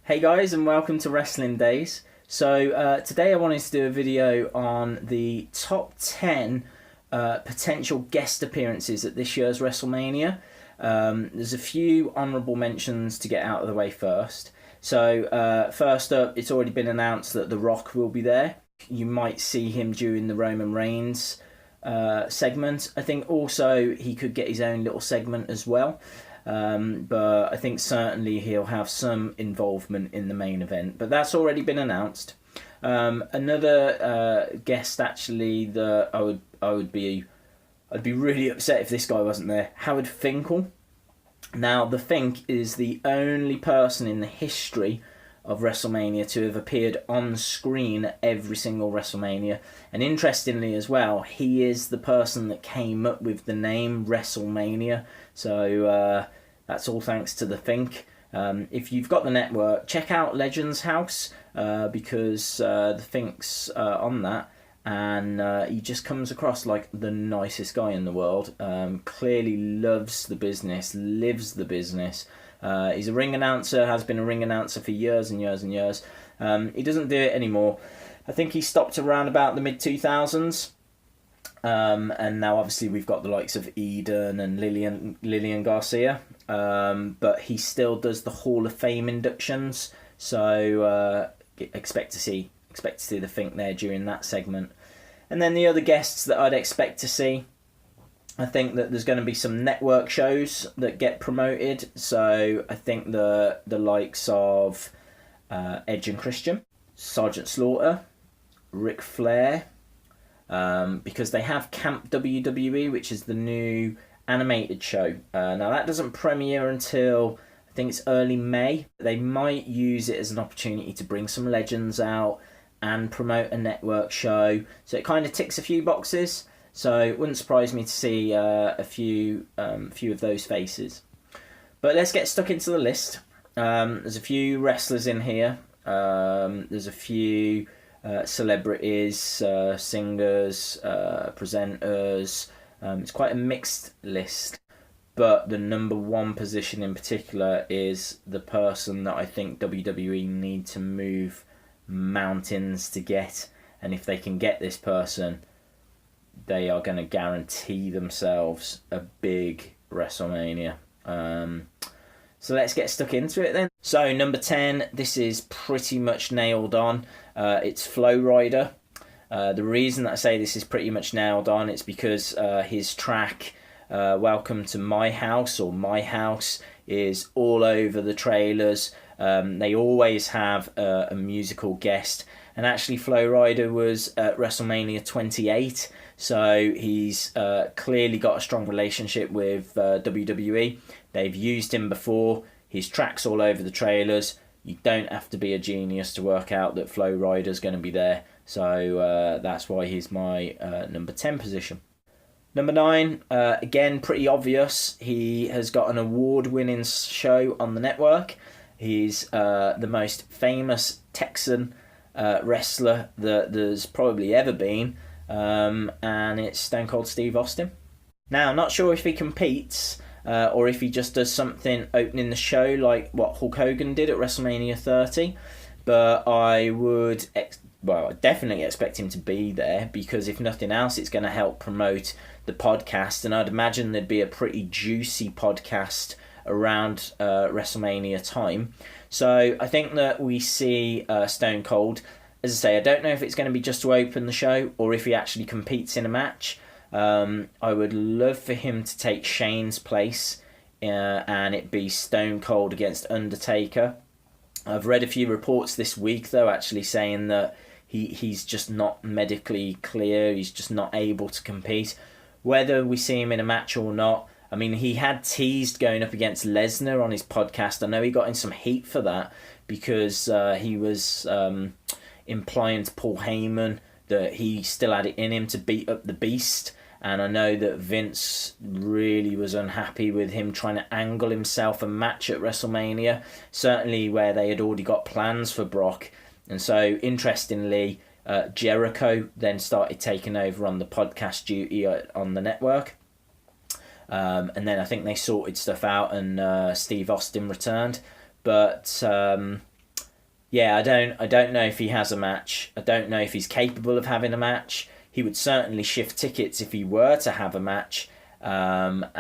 Hey guys, and welcome to Wrestling Days. So today I wanted to do a video on the top 10 potential guest appearances at this year's Wrestlemania. There's a few honourable mentions to get out of the way first. So first up, it's already been announced that The Rock will be there. You might see him during the Roman Reigns segment. I think also he could get his own little segment as well. But I think certainly he'll have some involvement in the main event. But that's already been announced. Another guest actually that I'd be really upset if this guy wasn't there. Howard Finkel. Now the Fink is the only person in the history of WrestleMania to have appeared on screen at every single WrestleMania. And interestingly as well, he is the person that came up with the name WrestleMania. So that's all thanks to the Fink. If you've got the network, check out Legends House because the Fink's on that. And he just comes across like the nicest guy in the world. Clearly loves the business, lives the business. He's a ring announcer, has been a ring announcer for years and years and years. He doesn't do it anymore. I think he stopped around about the mid-2000s. And now obviously we've got the likes of Eden and Lillian Garcia. But he still does the Hall of Fame inductions. So expect to see the Fink there during that segment. And then the other guests that I'd expect to see, I think that there's going to be some network shows that get promoted. So I think the likes of Edge and Christian, Sergeant Slaughter, Ric Flair, because they have Camp WWE, which is the new animated show. Now that doesn't premiere until I think it's early May. They might use it as an opportunity to bring some legends out and promote a network show. So it kind of ticks a few boxes. So it wouldn't surprise me to see a few of those faces. But let's get stuck into the list. There's a few wrestlers in here. There's a few celebrities, singers, presenters. It's quite a mixed list. But the number one position in particular is the person that I think WWE need to move mountains to get. And if they can get this person, they are going to guarantee themselves a big WrestleMania. So let's get stuck into it then. So number 10, this is pretty much nailed on. It's Flow Rider. The reason that I say this is pretty much nailed on, it's because his track, Welcome to My House, or My House, is all over the trailers. They always have a musical guest. And actually Flow Rider was at WrestleMania 28. So he's clearly got a strong relationship with WWE. They've used him before. His track's all over the trailers. You don't have to be a genius to work out that Flow Rider's going to be there. So that's why he's my number 10 position. Number 9, again, pretty obvious. He has got an award-winning show on the network. He's the most famous Texan wrestler that there's probably ever been. And it's Stone Cold Steve Austin. Now, I'm not sure if he competes or if he just does something opening the show like what Hulk Hogan did at WrestleMania 30, but I would I definitely expect him to be there, because if nothing else it's going to help promote the podcast, and I'd imagine there'd be a pretty juicy podcast around WrestleMania time. So I think that we see Stone Cold. As I say, I don't know if it's going to be just to open the show or if he actually competes in a match. I would love for him to take Shane's place and it be Stone Cold against Undertaker. I've read a few reports this week, though, actually saying that he's just not medically clear. He's just not able to compete. Whether we see him in a match or not, I mean, he had teased going up against Lesnar on his podcast. I know he got in some heat for that because he was implying to Paul Heyman that he still had it in him to beat up the Beast. And I know that Vince really was unhappy with him trying to angle himself a match at WrestleMania, certainly where they had already got plans for Brock. And so, interestingly, Jericho then started taking over on the podcast duty on the network. And then I think they sorted stuff out and Steve Austin returned. But yeah, I don't know if he has a match. I don't know if he's capable of having a match. He would certainly shift tickets if he were to have a match. But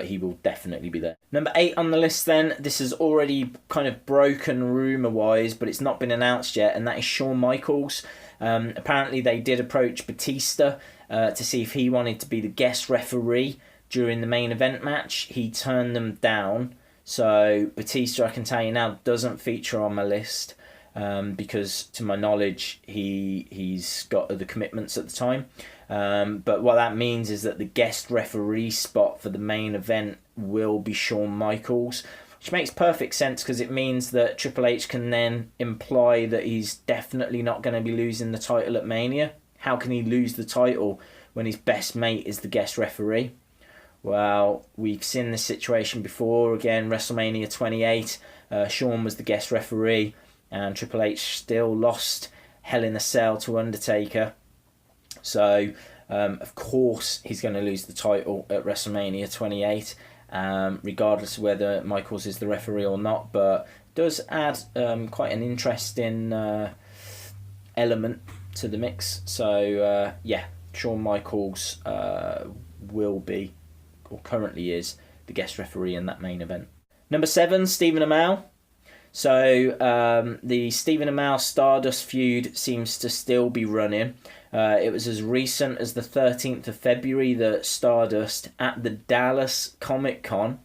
he will definitely be there. Number 8 on the list then, this is already kind of broken rumour wise, but it's not been announced yet, and that is Shawn Michaels. Apparently they did approach Batista to see if he wanted to be the guest referee during the main event match. He turned them down, so Batista, I can tell you now, doesn't feature on my list. Because to my knowledge he's got other commitments at the time, but what that means is that the guest referee spot for the main event will be Shawn Michaels, which makes perfect sense because it means that Triple H can then imply that he's definitely not going to be losing the title at Mania. How can he lose the title when his best mate is the guest referee? Well, we've seen this situation before. Again, WrestleMania 28, Shawn was the guest referee, and Triple H still lost Hell in a Cell to Undertaker. So, of course, he's going to lose the title at WrestleMania 28, regardless of whether Michaels is the referee or not. But it does add quite an interesting element to the mix. So, yeah, Shawn Michaels will be, or currently is, the guest referee in that main event. Number 7, Stephen Amell. So the Stephen Amell Stardust feud seems to still be running. It was as recent as the 13th of February that Stardust at the Dallas Comic Con,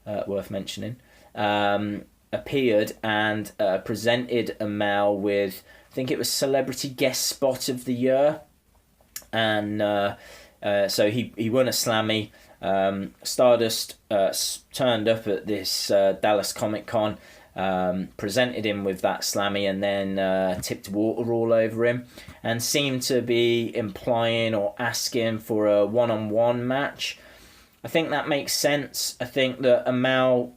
worth mentioning, appeared and presented Amell with, I think it was Celebrity Guest Spot of the Year. And so he won a Slammy. Stardust turned up at this Dallas Comic Con, presented him with that Slammy, and then tipped water all over him and seemed to be implying or asking for a one-on-one match. I think that makes sense. I think that Amell,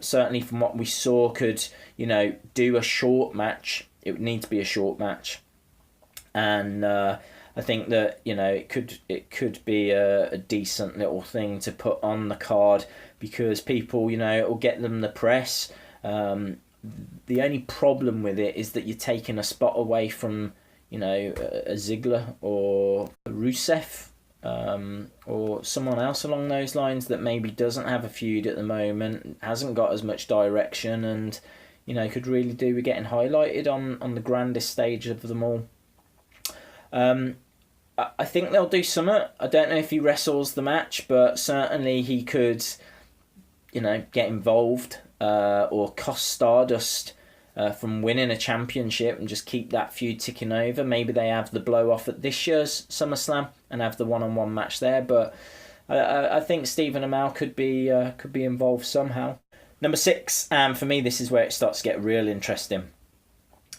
certainly from what we saw, could, do a short match. It would need to be a short match. And I think that, it could be a decent little thing to put on the card because people, it will get them the press. The only problem with it is that you're taking a spot away from, a Ziggler or a Rusev, or someone else along those lines that maybe doesn't have a feud at the moment, hasn't got as much direction, and, could really do with getting highlighted on the grandest stage of them all. I think they'll do something. I don't know if he wrestles the match, but certainly he could, get involved, or cost Stardust from winning a championship and just keep that feud ticking over. Maybe they have the blow off at this year's SummerSlam and have the one-on-one match there. But I think Stephen Amell could be involved somehow. Number 6, and for me this is where it starts to get real interesting.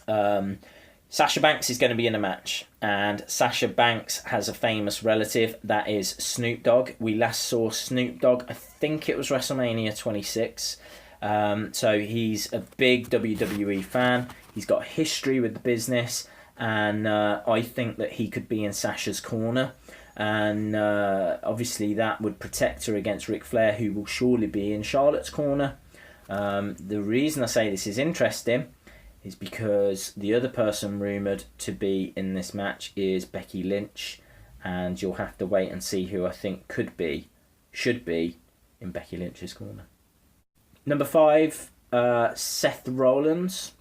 Sasha Banks is going to be in a match, and Sasha Banks has a famous relative, that is Snoop Dogg. We last saw Snoop Dogg, I think it was WrestleMania 26. So he's a big WWE fan. He's got a history with the business, and I think that he could be in Sasha's corner. And obviously that would protect her against Ric Flair, who will surely be in Charlotte's corner. The reason I say this is interesting is because the other person rumoured to be in this match is Becky Lynch, and you'll have to wait and see who I think should be in Becky Lynch's corner. Number 5, Seth Rollins.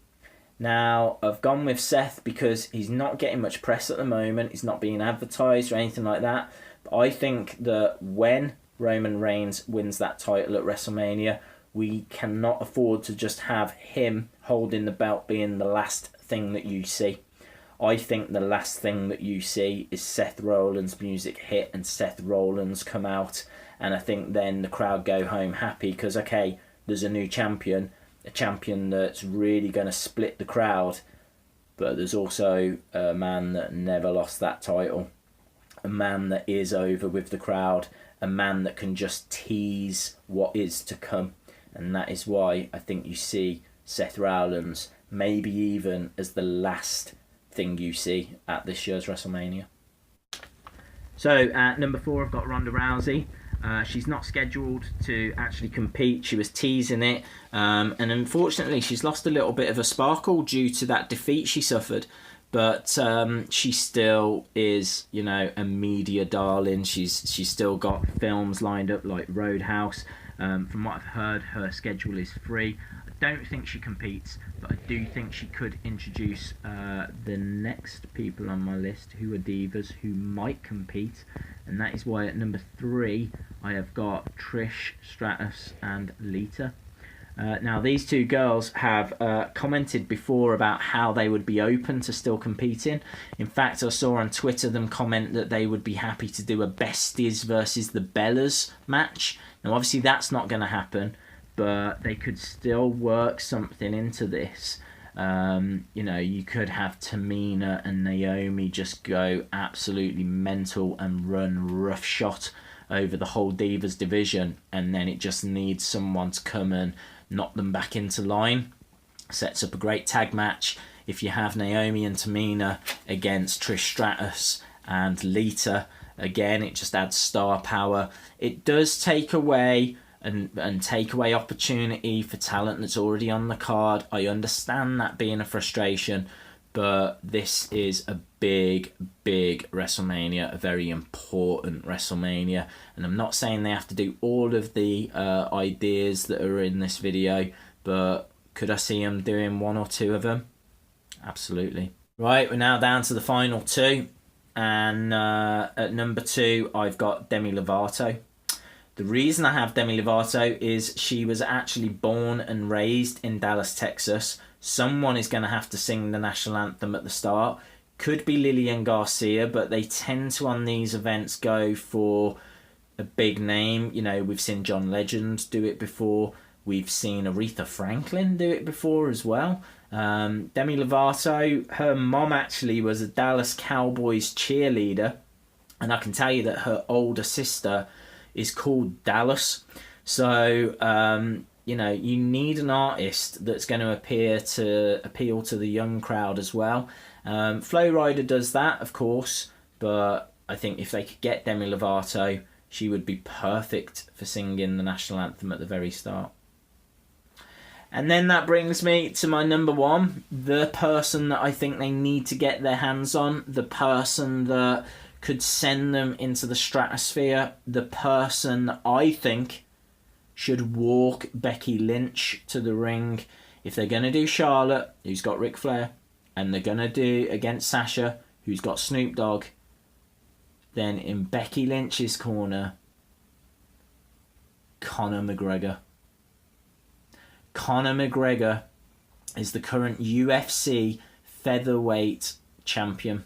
Now, I've gone with Seth because he's not getting much press at the moment, he's not being advertised or anything like that, but I think that when Roman Reigns wins that title at WrestleMania, we cannot afford to just have him holding the belt being the last thing that you see. I think the last thing that you see is Seth Rollins' music hit and Seth Rollins come out, and I think then the crowd go home happy because, okay, there's a new champion, a champion that's really going to split the crowd, but there's also a man that never lost that title, a man that is over with the crowd, a man that can just tease what is to come. And that is why I think you see Seth Rollins maybe even as the last thing you see at this year's WrestleMania. So at number 4 I've got Ronda Rousey. She's not scheduled to actually compete. She was teasing it, and unfortunately she's lost a little bit of a sparkle due to that defeat she suffered. But she still is, you know, a media darling. She's still got films lined up like Roadhouse. From what I've heard, her schedule is free. I don't think she competes, but I do think she could introduce the next people on my list who are divas who might compete, and that is why at number 3 I have got Trish Stratus and Lita. Now, these two girls have commented before about how they would be open to still competing. In fact, I saw on Twitter them comment that they would be happy to do a Besties versus the Bellas match. Now, obviously, that's not going to happen, but they could still work something into this. You know, you could have Tamina and Naomi just go absolutely mental and run roughshod over the whole Divas division, and then it just needs someone to come and knock them back into line. Sets up a great tag match. If you have Naomi and Tamina against Trish Stratus and Lita, again, it just adds star power. It does take away and take away opportunity for talent that's already on the card. I understand that being a frustration, but this is a big WrestleMania, a very important WrestleMania, and I'm not saying they have to do all of the ideas that are in this video, but could I see them doing 1 or 2 of them? Absolutely. Right, we're now down to the final 2, and at number 2 I've got Demi Lovato. The reason I have Demi Lovato is she was actually born and raised in Dallas, Texas. Someone is going to have to sing the national anthem at the start. Could be Lillian Garcia, but they tend to, on these events, go for a big name. You know, we've seen John Legend do it before. We've seen Aretha Franklin do it before as well. Demi Lovato, her mom actually was a Dallas Cowboys cheerleader. And I can tell you that her older sister is called Dallas. So, you know, you need an artist that's going to appeal to the young crowd as well. Flo Rida does that, of course, but I think if they could get Demi Lovato, she would be perfect for singing the national anthem at the very start. And then that brings me to my number 1, the person that I think they need to get their hands on, the person that could send them into the stratosphere, the person that I think should walk Becky Lynch to the ring. If they're going to do Charlotte, who's got Ric Flair, and they're going to do against Sasha, who's got Snoop Dogg, then in Becky Lynch's corner, Conor McGregor. Conor McGregor is the current UFC featherweight champion.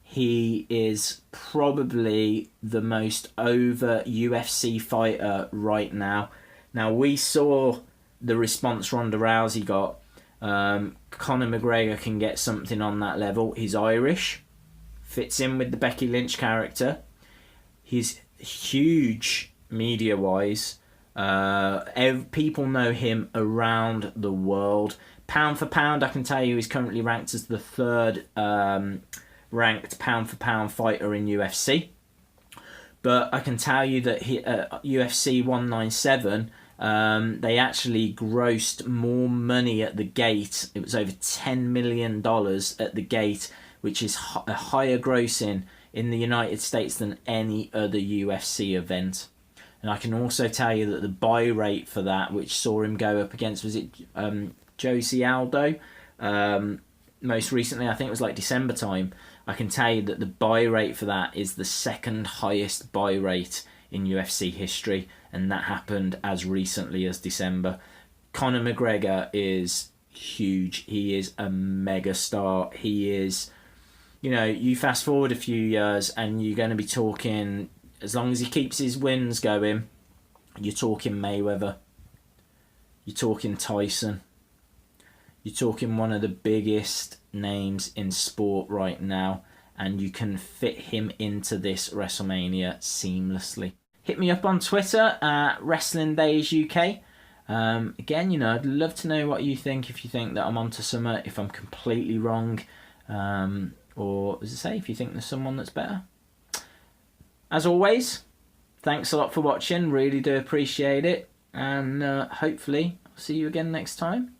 He is probably the most over UFC fighter right now. Now, we saw the response Ronda Rousey got. Conor McGregor can get something on that level. He's Irish, fits in with the Becky Lynch character. He's huge media-wise. People know him around the world. Pound for pound, I can tell you he's currently ranked as the 3rd ranked pound for pound fighter in UFC. But I can tell you that UFC 197, they actually grossed more money at the gate. It was over $10 million at the gate, which is a higher grossing in the United States than any other UFC event. And I can also tell you that the buy rate for that, which saw him go up against, was it Jose Aldo? Most recently, I think it was like December time. I can tell you that the buy rate for that is the 2nd highest buy rate in UFC history, and that happened as recently as December. Conor McGregor is huge. He is a mega star. He is, you know, you fast forward a few years and you're going to be talking, as long as he keeps his wins going, you're talking Mayweather, you're talking Tyson, you're talking one of the biggest names in sport right now, and you can fit him into this WrestleMania seamlessly. Hit me up on Twitter at Wrestling Days UK. Again, you know, I'd love to know what you think, if you think that I'm onto something, if I'm completely wrong, or as I say, if you think there's someone that's better. As always, thanks a lot for watching. Really do appreciate it. And hopefully I'll see you again next time.